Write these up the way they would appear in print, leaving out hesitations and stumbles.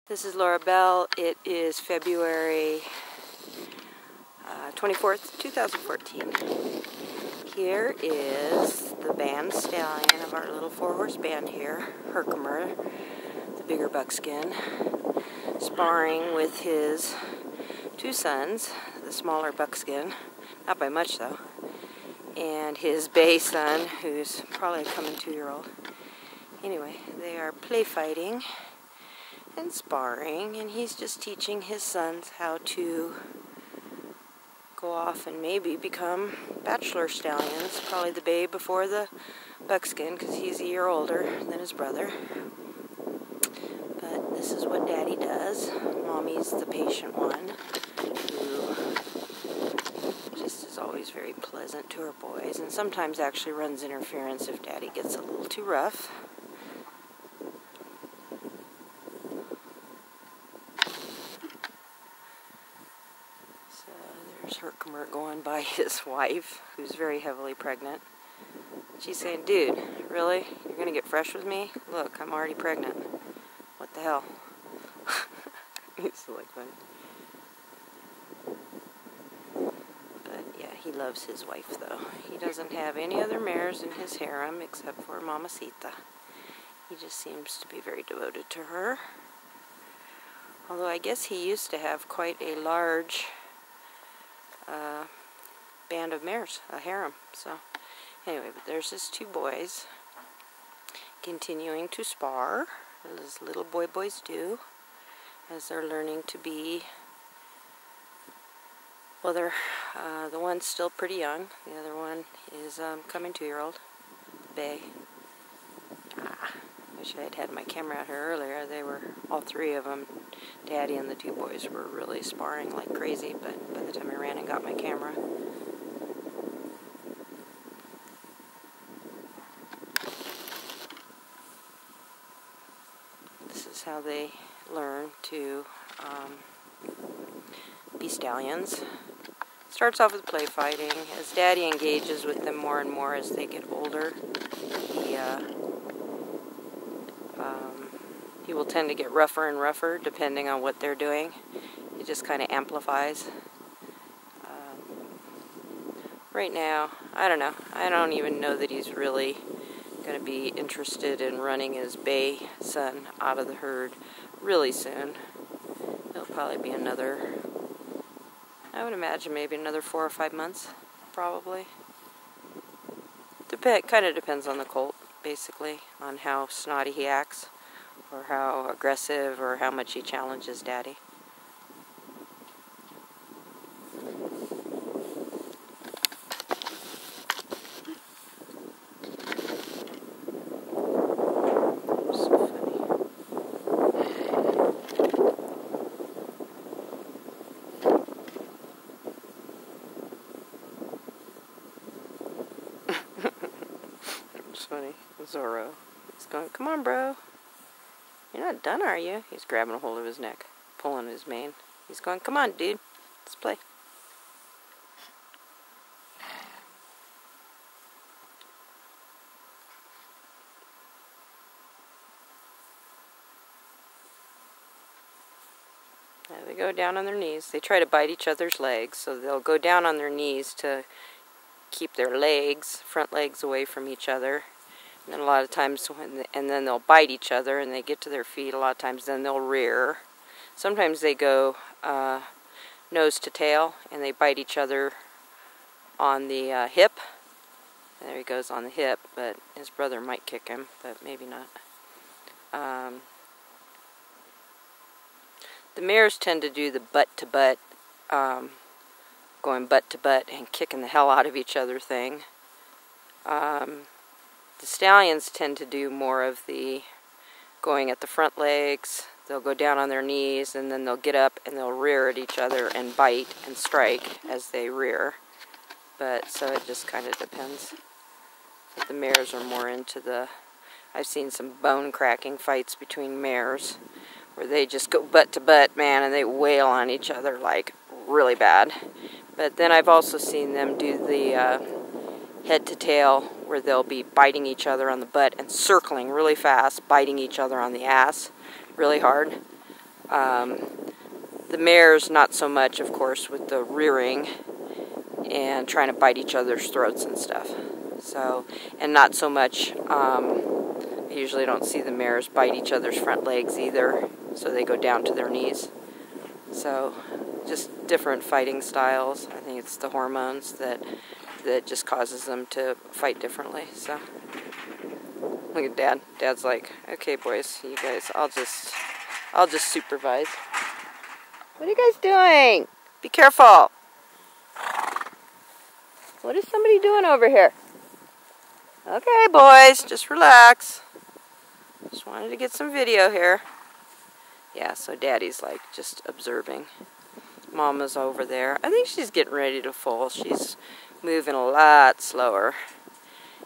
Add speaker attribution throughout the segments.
Speaker 1: This is Laura Bell. It is February 24th, 2014. Here is the band Stallion of our little four-horse band here, Herkimer, the bigger buckskin, sparring with his two sons, the smaller buckskin, not by much though, and his bay son, who's probably a coming 2-year-old. Anyway, they are play fighting and sparring, and he's just teaching his sons how to go off and maybe become bachelor stallions. Probably the bay before the buckskin, because he's a year older than his brother. But this is what Daddy does. Mommy's the patient one, who just is always very pleasant to her boys, and sometimes actually runs interference if Daddy gets a little too rough. There's Herkimer going by his wife, who's very heavily pregnant. She's saying, "Dude, really? You're going to get fresh with me? Look, I'm already pregnant. What the hell?" It's like funny. But yeah, he loves his wife, though. He doesn't have any other mares in his harem except for Mamacita. He just seems to be very devoted to her. Although I guess he used to have quite a large band of mares, a harem. So anyway, but there's his two boys continuing to spar, as little boys do, as they're learning to be, well, they're the one's still pretty young, the other one is coming 2-year-old, bay. Wish I had my camera out here earlier. They were, all three of them, Daddy and the two boys, were really sparring like crazy, but by the time I ran and got my camera. This is how they learn to be stallions. Starts off with play fighting. As Daddy engages with them more and more as they get older, he will tend to get rougher and rougher depending on what they're doing. It just kind of amplifies. Right now, I don't know. I don't even know that he's really going to be interested in running his bay son out of the herd really soon. It'll probably be another, I would imagine maybe another 4 or 5 months, probably. Kind of depends on the colt, basically, on how snotty he acts, or how aggressive, or how much he challenges Daddy. So funny. It's funny. Zoro. He's going, "Come on, bro. You're not done, are you?" He's grabbing a hold of his neck, pulling his mane. He's going, "Come on, dude. Let's play." Now they go down on their knees. They try to bite each other's legs, so they'll go down on their knees to keep their legs, front legs, away from each other. And then a lot of times, and then they'll bite each other, and they get to their feet. A lot of times, then they'll rear. Sometimes they go nose to tail, and they bite each other on the hip. And there he goes on the hip, but his brother might kick him, but maybe not. The mares tend to do the butt-to-butt, going butt-to-butt and kicking the hell out of each other thing. The stallions tend to do more of the going at the front legs. They'll go down on their knees, and then they'll get up and they'll rear at each other and bite and strike as they rear. But so it just kind of depends. But the mares are more into the, I've seen some bone-cracking fights between mares where they just go butt to butt, man, and they wail on each other like really bad. But then I've also seen them do the head to tail, where they'll be biting each other on the butt and circling really fast, biting each other on the ass really hard. The mares, not so much, of course, with the rearing and trying to bite each other's throats and stuff. So, and not so much, I usually don't see the mares bite each other's front legs either, so they go down to their knees. So, just different fighting styles. I think it's the hormones that just causes them to fight differently. So, look at Dad. Dad's like, okay, boys, you guys, I'll just supervise. What are you guys doing? Be careful. What is somebody doing over here? Okay, boys, just relax. Just wanted to get some video here. Yeah, so Daddy's like just observing. Mama's over there. I think she's getting ready to foal. She's moving a lot slower.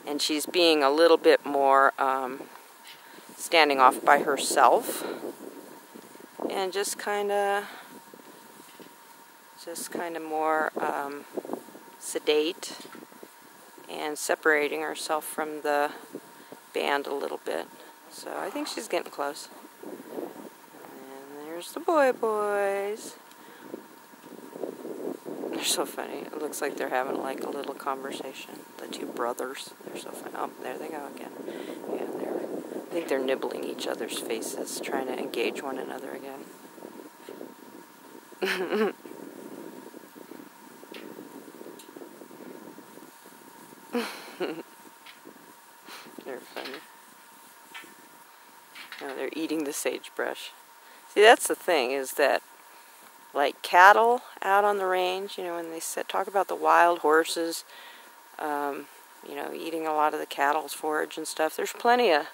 Speaker 1: And she's being a little bit more standing off by herself. And just kind of more sedate and separating herself from the band a little bit. So I think she's getting close. And there's the boys. They're so funny. It looks like they're having like a little conversation. The two brothers. They're so funny. Oh, there they go again. Yeah, I think they're nibbling each other's faces, trying to engage one another again. They're funny. No, they're eating the sagebrush. See, that's the thing, is that like cattle out on the range, you know, when they talk about the wild horses, you know, eating a lot of the cattle's forage and stuff, there's plenty of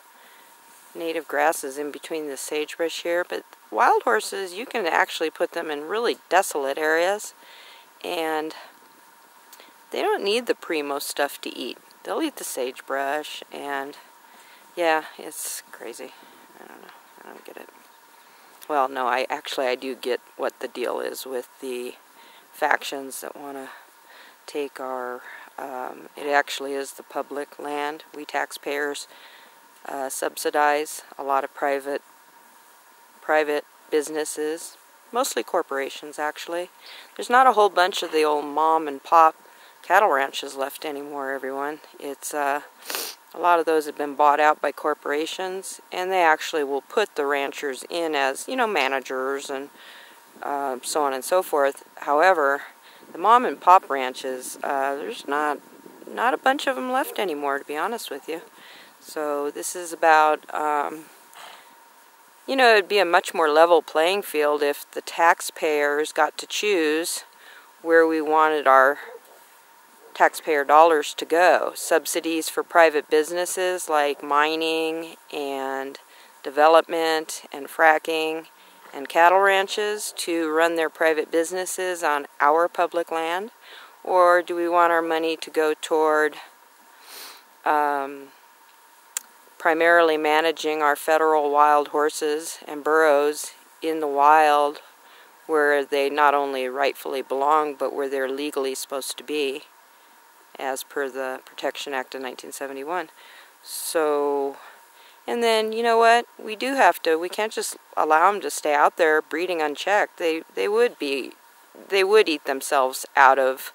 Speaker 1: native grasses in between the sagebrush here, but wild horses, you can actually put them in really desolate areas, and they don't need the primo stuff to eat. They'll eat the sagebrush, and yeah, it's crazy. I don't know. I don't get it. Well, no, I do get what the deal is with the factions that want to take our, it actually is the public land. We taxpayers subsidize a lot of private businesses, mostly corporations actually. There's not a whole bunch of the old mom and pop cattle ranches left anymore, everyone. It's a lot of those have been bought out by corporations, and they actually will put the ranchers in as, you know, managers and so on and so forth. However, the mom and pop ranches, there's not a bunch of them left anymore, to be honest with you. So this is about, you know, it'd be a much more level playing field if the taxpayers got to choose where we wanted our taxpayer dollars to go. Subsidies for private businesses like mining and development and fracking and cattle ranches to run their private businesses on our public land, or do we want our money to go toward primarily managing our federal wild horses and burros in the wild where they not only rightfully belong but where they're legally supposed to be, as per the Protection Act of 1971. So, and then, you know what, we can't just allow them to stay out there breeding unchecked. They would eat themselves out of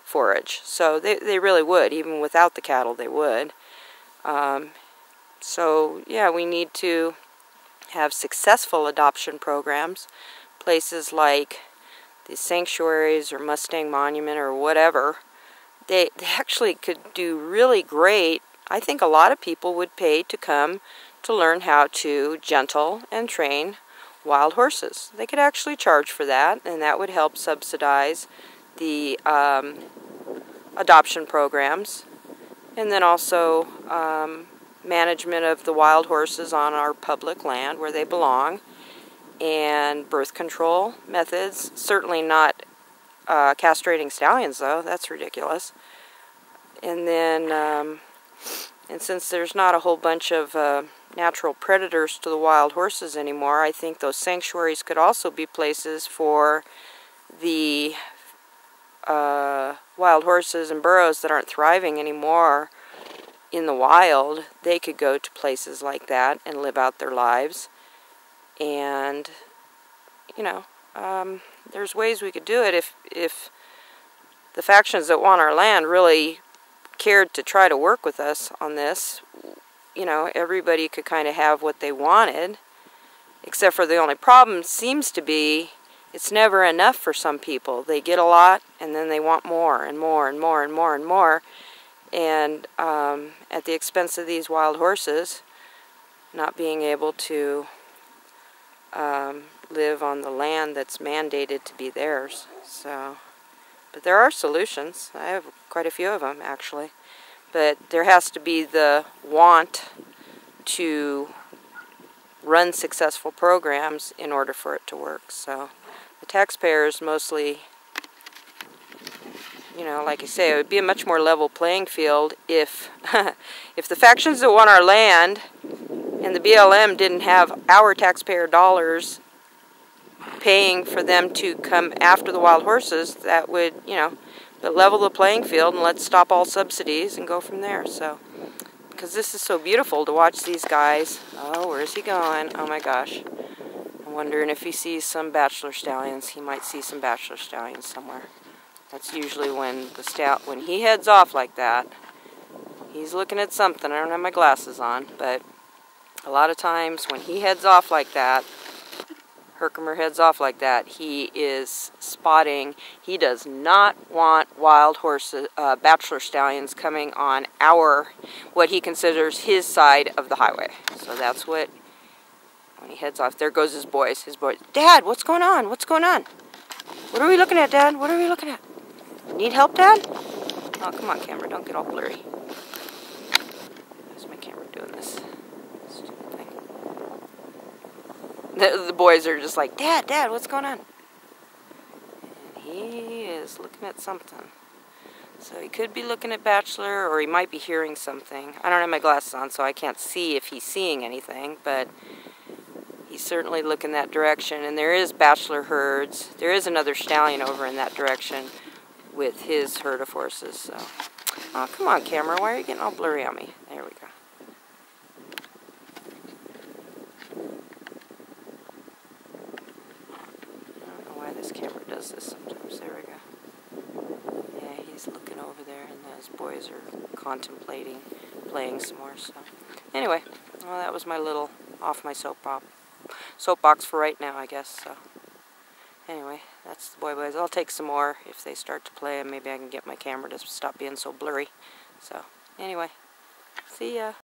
Speaker 1: forage. So they really would, even without the cattle they would. So, yeah, we need to have successful adoption programs. Places like the sanctuaries or Mustang Monument or whatever, they actually could do really great. I think a lot of people would pay to come to learn how to gentle and train wild horses. They could actually charge for that, and that would help subsidize the adoption programs, and then also management of the wild horses on our public land where they belong, and birth control methods. Certainly not castrating stallions, though. That's ridiculous. And then, and since there's not a whole bunch of natural predators to the wild horses anymore, I think those sanctuaries could also be places for the wild horses and burros that aren't thriving anymore in the wild. They could go to places like that and live out their lives. And you know, there's ways we could do it if the factions that want our land really cared to try to work with us on this. You know, everybody could kind of have what they wanted, except for the only problem seems to be it's never enough for some people. They get a lot, and then they want more and more and more and more and more, and at the expense of these wild horses not being able to live on the land that's mandated to be theirs. So, but there are solutions. I have quite a few of them, actually. But there has to be the want to run successful programs in order for it to work. So the taxpayers mostly, you know, like I say, it would be a much more level playing field if if the factions that want our land and the BLM didn't have our taxpayer dollars paying for them to come after the wild horses. That would, you know, but level the playing field and let's stop all subsidies and go from there. So, because this is so beautiful to watch these guys. Oh, where's he going? Oh my gosh. I'm wondering if he sees some bachelor stallions. He might see some bachelor stallions somewhere. That's usually when when he heads off like that, he's looking at something. I don't have my glasses on, but a lot of times when he heads off like that, Herkimer heads off like that, he is spotting. He does not want wild horses, bachelor stallions coming on what he considers his side of the highway. So that's what, when he heads off, there goes his boys. Dad, what's going on? What's going on? What are we looking at, Dad? What are we looking at? Need help, Dad? Oh, come on, camera, don't get all blurry. How's my camera doing this? Stupid thing. The boys are just like, Dad, what's going on? And he is looking at something. So he could be looking at Bachelor, or he might be hearing something. I don't have my glasses on, so I can't see if he's seeing anything, but he's certainly looking that direction. And there is Bachelor herds. There is another stallion over in that direction with his herd of horses. So, oh, come on, camera. Why are you getting all blurry on me? There we go. This camera does this sometimes. There we go. Yeah, he's looking over there, and those boys are contemplating playing some more. So, anyway, well, that was my little off my soapbox for right now, I guess. So, anyway, that's the boys. I'll take some more if they start to play, and maybe I can get my camera to stop being so blurry. So, anyway, see ya.